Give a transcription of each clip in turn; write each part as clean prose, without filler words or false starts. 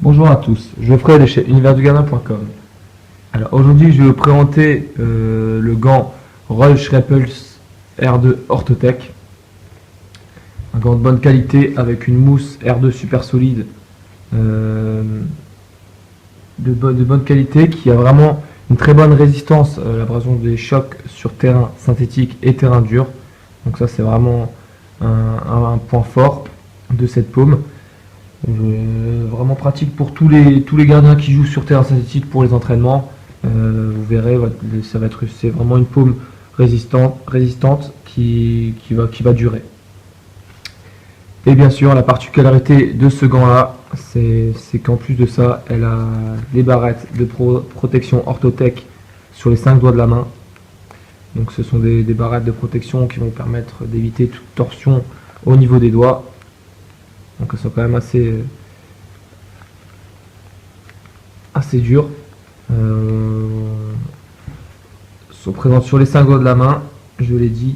Bonjour à tous, Geoffrey de chez universdugardien.com. Alors aujourd'hui je vais vous présenter le gant Reusch Repulse R2 Orthotech. Un gant de bonne qualité avec une mousse R2 super solide de bonne qualité qui a vraiment une très bonne résistance à l'abrasion des chocs sur terrain synthétique et terrain dur. Donc ça c'est vraiment un point fort de cette paume. Vraiment pratique pour tous les gardiens qui jouent sur terrain synthétique pour les entraînements. Vous verrez, c'est vraiment une paume résistante qui va durer. Et bien sûr, la particularité de ce gant là, c'est qu'en plus de ça, elle a les barrettes de protection Orthotech sur les 5 doigts de la main. Donc ce sont des barrettes de protection qui vont permettre d'éviter toute torsion au niveau des doigts. Donc elles sont quand même assez dures. Sont présentes sur les 5 doigts de la main, je l'ai dit.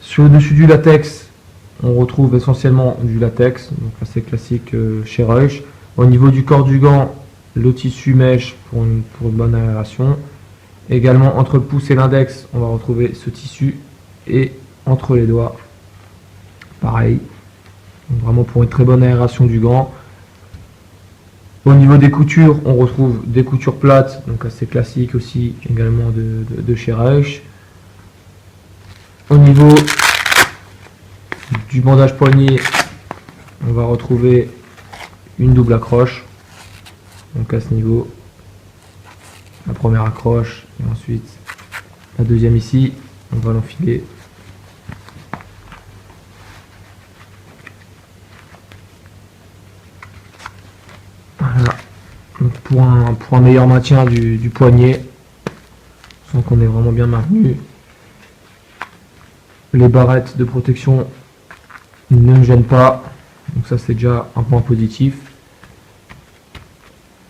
Sur le dessus du latex, on retrouve essentiellement du latex, donc assez classique chez Reusch. Au niveau du corps du gant, le tissu mèche pour une bonne aération. Également entre le pouce et l'index, on va retrouver ce tissu, et entre les doigts, pareil. Donc vraiment pour une très bonne aération du gant. Au niveau des coutures, on retrouve des coutures plates, donc assez classiques aussi, également de chez Reusch. Au niveau du bandage poignet, on va retrouver une double accroche. Donc à ce niveau, la première accroche, et ensuite la deuxième ici, on va l'enfiler. Voilà. Donc pour un meilleur maintien du poignet, sans qu'on est vraiment bien maintenu. Les barrettes de protection ne me gênent pas, donc ça c'est déjà un point positif.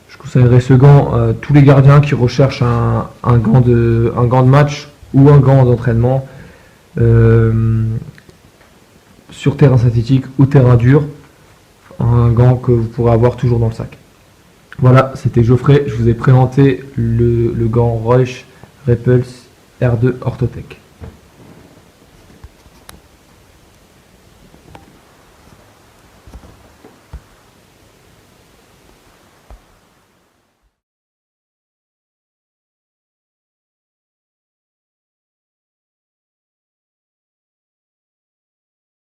Je conseillerais ce gant à tous les gardiens qui recherchent un gant de match ou un gant d'entraînement sur terrain synthétique ou terrain dur, un gant que vous pourrez avoir toujours dans le sac. Voilà, c'était Geoffrey, je vous ai présenté le gant Reusch Repulse R2 Orthotech.